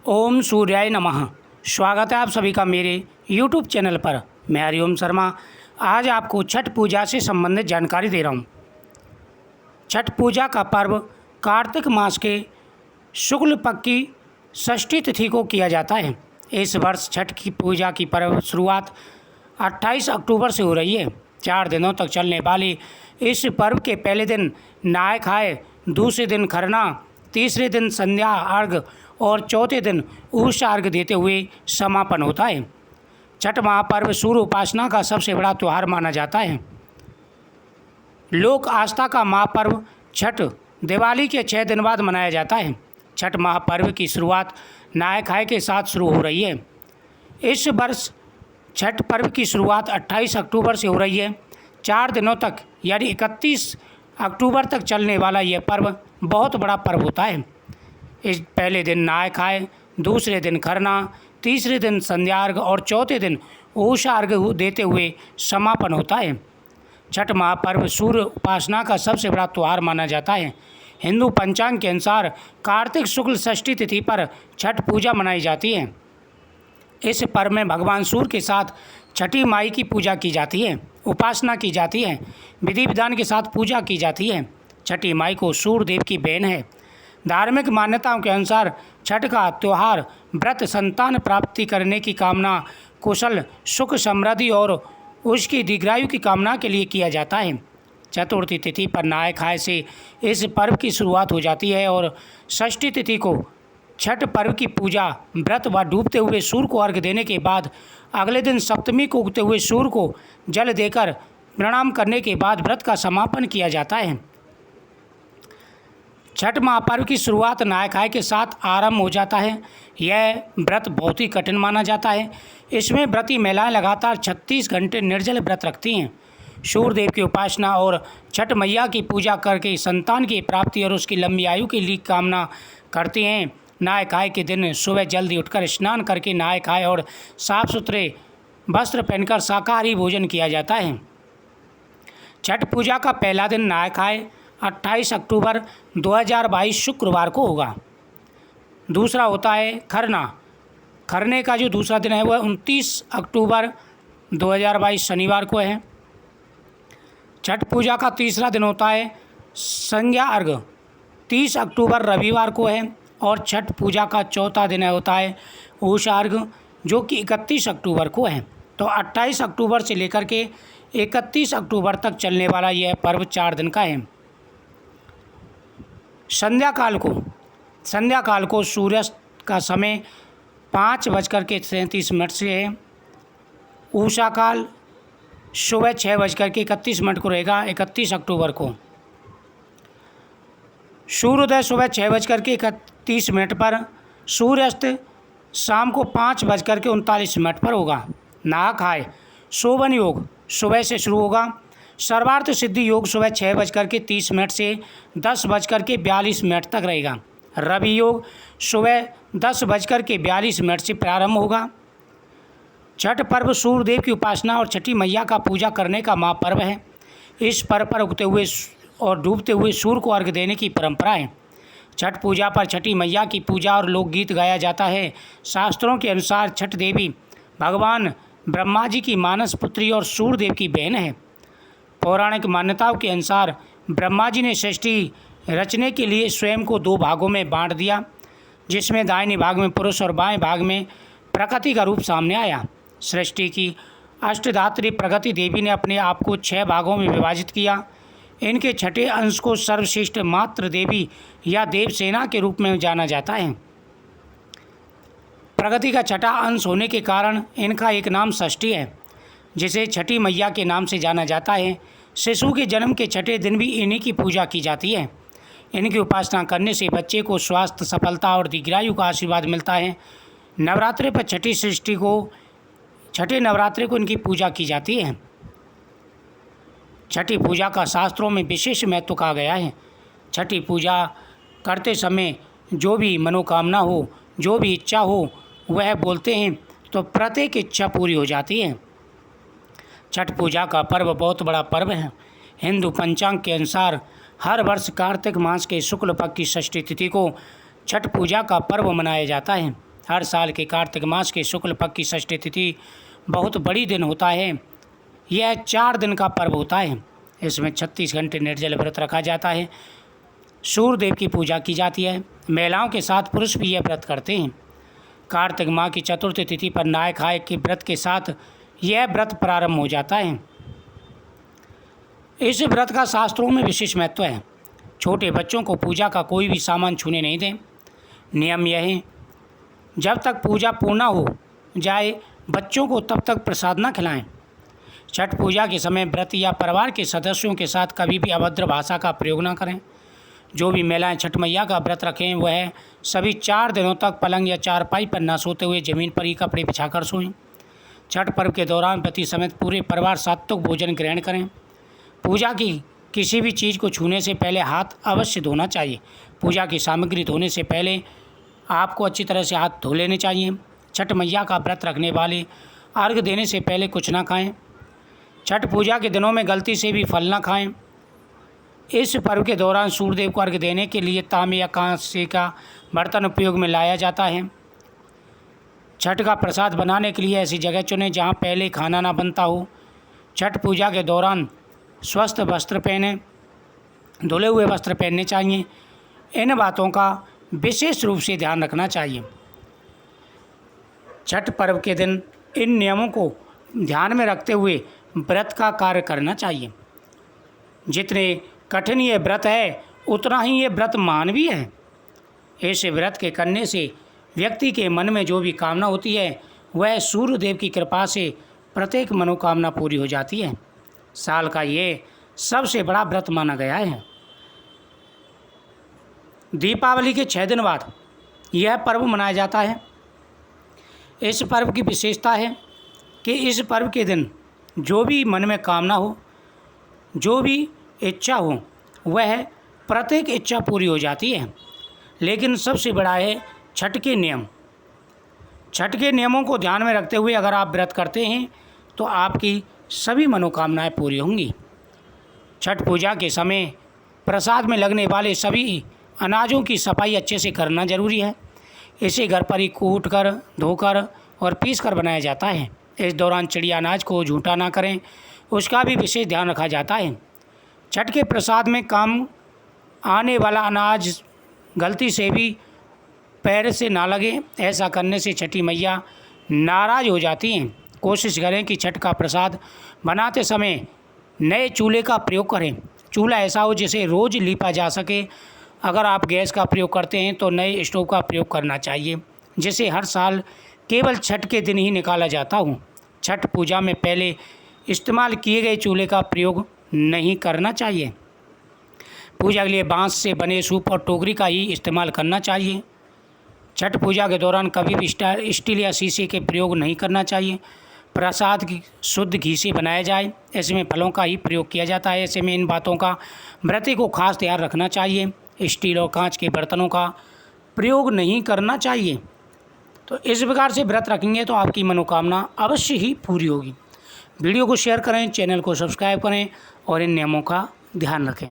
ओम सूर्याय नमः। स्वागत है आप सभी का मेरे YouTube चैनल पर। मैं हरिओम शर्मा आज आपको छठ पूजा से संबंधित जानकारी दे रहा हूँ। छठ पूजा का पर्व कार्तिक मास के शुक्ल पक्ष की षष्ठी तिथि को किया जाता है। इस वर्ष छठ की पूजा की पर्व शुरुआत 28 अक्टूबर से हो रही है। 4 दिनों तक चलने वाले इस पर्व के पहले दिन नहाय खाए, दूसरे दिन खरना, तीसरे दिन संध्या अर्घ और चौथे दिन उषा अर्घ देते हुए समापन होता है। छठ महापर्व सूर्य उपासना का सबसे बड़ा त्यौहार माना जाता है। लोक आस्था का महापर्व छठ दिवाली के 6 दिन बाद मनाया जाता है। छठ महापर्व की शुरुआत नहाय खाए के साथ शुरू हो रही है। इस वर्ष छठ पर्व की शुरुआत 28 अक्टूबर से हो रही है। 4 दिनों तक यानी 31 अक्टूबर तक चलने वाला यह पर्व बहुत बड़ा पर्व होता है। इस पहले दिन नहाय खाए, दूसरे दिन खरना, तीसरे दिन संध्या अर्घ और चौथे दिन उषा अर्घ देते हुए समापन होता है। छठ महापर्व सूर्य उपासना का सबसे बड़ा त्यौहार माना जाता है। हिंदू पंचांग के अनुसार कार्तिक शुक्ल षष्ठी तिथि पर छठ पूजा मनाई जाती है। इस पर्व में भगवान सूर्य के साथ छठी माई की पूजा की जाती है, उपासना की जाती है, विधि विधान के साथ पूजा की जाती है। छठी माई को सूर्य देव की बहन है। धार्मिक मान्यताओं के अनुसार छठ का त्यौहार व्रत, संतान प्राप्ति करने की कामना, कुशल सुख समृद्धि और उसकी दीर्घायु की कामना के लिए किया जाता है। चतुर्थी तिथि पर नहाय खाए से इस पर्व की शुरुआत हो जाती है और षष्ठी तिथि को छठ पर्व की पूजा, व्रत व डूबते हुए सूर्य को अर्घ देने के बाद अगले दिन सप्तमी को उगते हुए सूर्य को जल देकर प्रणाम करने के बाद व्रत का समापन किया जाता है। छठ महापर्व की शुरुआत नहाय खाए के साथ आरंभ हो जाता है। यह व्रत बहुत ही कठिन माना जाता है। इसमें व्रती महिलाएं लगातार 36 घंटे निर्जल व्रत रखती हैं। सूर्य देव की उपासना और छठ मैया की पूजा करके संतान की प्राप्ति और उसकी लंबी आयु के लिए कामना करती हैं। नहाय खाए के दिन सुबह जल्दी उठकर स्नान करके नहाय खाए और साफ सुथरे वस्त्र पहनकर शाकाहारी भोजन किया जाता है। छठ पूजा का पहला दिन नहाय खाए 28 अक्टूबर 2022 शुक्रवार को होगा। दूसरा होता है खरना। खरने का जो दूसरा दिन है वह 29 अक्टूबर 2022 शनिवार को है। छठ पूजा का तीसरा दिन होता है संध्या अर्घ, 30 अक्टूबर रविवार को है। और छठ पूजा का चौथा दिन होता है उषा अर्घ, जो कि 31 अक्टूबर को है। तो 28 अक्टूबर से लेकर के 31 अक्टूबर तक चलने वाला यह पर्व 4 दिन का है। संध्या काल को सूर्यास्त का समय 5:37 से है। उषा काल सुबह 6:31 को रहेगा 31 अक्टूबर को। सूर्योदय सुबह 6:31 पर, सूर्यास्त शाम को 5:39 पर होगा। नहा खाए शोभन योग सुबह से शुरू होगा। सर्वार्थ सिद्धि योग सुबह 6:30 से 10:42 तक रहेगा। रवि योग सुबह 10:42 से प्रारंभ होगा। छठ पर्व सूर्य देव की उपासना और छठी मैया का पूजा करने का महापर्व है। इस पर्व पर उगते हुए और डूबते हुए सूर्य को अर्घ देने की परंपरा है। छठ पूजा पर छठी मैया की पूजा और लोकगीत गाया जाता है। शास्त्रों के अनुसार छठ देवी भगवान ब्रह्मा जी की मानस पुत्री और सूर्य देव की बहन है। पौराणिक मान्यताओं के अनुसार ब्रह्मा जी ने सृष्टि रचने के लिए स्वयं को 2 भागों में बांट दिया, जिसमें दाहिने भाग में पुरुष और बाएं भाग में प्रकृति का रूप सामने आया। सृष्टि की अष्टधात्री प्रकृति देवी ने अपने आप को 6 भागों में विभाजित किया। इनके छठे अंश को सर्वश्रेष्ठ मातृ देवी या देवसेना के रूप में जाना जाता है। प्रकृति का छठा अंश होने के कारण इनका एक नाम षष्ठी है, जिसे छठी मैया के नाम से जाना जाता है। शिशु के जन्म के छठे दिन भी इन्हीं की पूजा की जाती है। इनकी उपासना करने से बच्चे को स्वास्थ्य, सफलता और दीर्घायु का आशीर्वाद मिलता है। नवरात्रि पर छठे नवरात्रि को इनकी पूजा की जाती है। छठी पूजा का शास्त्रों में विशेष महत्व कहा गया है। छठी पूजा करते समय जो भी मनोकामना हो, जो भी इच्छा हो, वह बोलते हैं तो प्रत्येक इच्छा पूरी हो जाती है। छठ पूजा का पर्व बहुत बड़ा पर्व है। हिंदू पंचांग के अनुसार हर वर्ष कार्तिक मास के शुक्ल पक्ष की षष्ठी तिथि को छठ पूजा का पर्व मनाया जाता है। हर साल के कार्तिक मास के शुक्ल पक्ष की षष्ठी तिथि बहुत बड़ी दिन होता है। यह 4 दिन का पर्व होता है। इसमें 36 घंटे निर्जल व्रत रखा जाता है। सूर्य देव की पूजा की जाती है। महिलाओं के साथ पुरुष भी यह व्रत करते हैं। कार्तिक माह की चतुर्थी तिथि पर नहाय खाए के व्रत के साथ यह व्रत प्रारंभ हो जाता है। इस व्रत का शास्त्रों में विशेष महत्व है। छोटे बच्चों को पूजा का कोई भी सामान छूने नहीं दें। नियम यह है, जब तक पूजा पूर्ण हो जाए बच्चों को तब तक प्रसाद न खिलाएं। छठ पूजा के समय व्रत या परिवार के सदस्यों के साथ कभी भी अभद्र भाषा का प्रयोग न करें। जो भी महिलाएं छठ मैया का व्रत रखें वह सभी 4 दिनों तक पलंग या चारपाई पर न सोते हुए ज़मीन पर ही कपड़े बिछाकर सोएं। छठ पर्व के दौरान पति समेत पूरे परिवार सात्विक भोजन ग्रहण करें। पूजा की किसी भी चीज़ को छूने से पहले हाथ अवश्य धोना चाहिए। पूजा की सामग्री धोने से पहले आपको अच्छी तरह से हाथ धो लेने चाहिए। छठ मैया का व्रत रखने वाले अर्घ्य देने से पहले कुछ ना खाएं। छठ पूजा के दिनों में गलती से भी फल ना खाएं। इस पर्व के दौरान सूर्यदेव को अर्घ्य देने के लिए तांबे या कांसे का बर्तन उपयोग में लाया जाता है। छठ का प्रसाद बनाने के लिए ऐसी जगह चुनें जहां पहले खाना ना बनता हो। छठ पूजा के दौरान स्वस्थ वस्त्र पहनें, धुले हुए वस्त्र पहनने चाहिए। इन बातों का विशेष रूप से ध्यान रखना चाहिए। छठ पर्व के दिन इन नियमों को ध्यान में रखते हुए व्रत का कार्य करना चाहिए। जितने कठिन ये व्रत है उतना ही ये व्रत मानवीय है। ऐसे व्रत के करने से व्यक्ति के मन में जो भी कामना होती है वह सूर्य देव की कृपा से प्रत्येक मनोकामना पूरी हो जाती है। साल का ये सबसे बड़ा व्रत माना गया है। दीपावली के 6 दिन बाद यह पर्व मनाया जाता है। इस पर्व की विशेषता है कि इस पर्व के दिन जो भी मन में कामना हो, जो भी इच्छा हो, वह प्रत्येक इच्छा पूरी हो जाती है। लेकिन सबसे बड़ा है छठ के नियम। छठ के नियमों को ध्यान में रखते हुए अगर आप व्रत करते हैं तो आपकी सभी मनोकामनाएं पूरी होंगी। छठ पूजा के समय प्रसाद में लगने वाले सभी अनाजों की सफाई अच्छे से करना जरूरी है। इसे घर पर ही कूट कर, धोकर और पीस कर बनाया जाता है। इस दौरान चिड़िया अनाज को झूठा ना करें, उसका भी विशेष ध्यान रखा जाता है। छठ के प्रसाद में काम आने वाला अनाज गलती से भी पैर से ना लगे। ऐसा करने से छठी मैया नाराज़ हो जाती हैं। कोशिश करें कि छठ का प्रसाद बनाते समय नए चूल्हे का प्रयोग करें। चूल्हा ऐसा हो जिसे रोज़ लीपा जा सके। अगर आप गैस का प्रयोग करते हैं तो नए स्टोव का प्रयोग करना चाहिए, जिसे हर साल केवल छठ के दिन ही निकाला जाता हो। छठ पूजा में पहले इस्तेमाल किए गए चूल्हे का प्रयोग नहीं करना चाहिए। पूजा के लिए बांस से बने सूप और टोकरी का ही इस्तेमाल करना चाहिए। छठ पूजा के दौरान कभी भी स्टील या शीशे के प्रयोग नहीं करना चाहिए। प्रसाद शुद्ध घी से बनाया जाए, ऐसे में फलों का ही प्रयोग किया जाता है। ऐसे में इन बातों का व्रती को खास ध्यान रखना चाहिए। स्टील और कांच के बर्तनों का प्रयोग नहीं करना चाहिए। तो इस प्रकार से व्रत रखेंगे तो आपकी मनोकामना अवश्य ही पूरी होगी। वीडियो को शेयर करें, चैनल को सब्सक्राइब करें और इन नियमों का ध्यान रखें।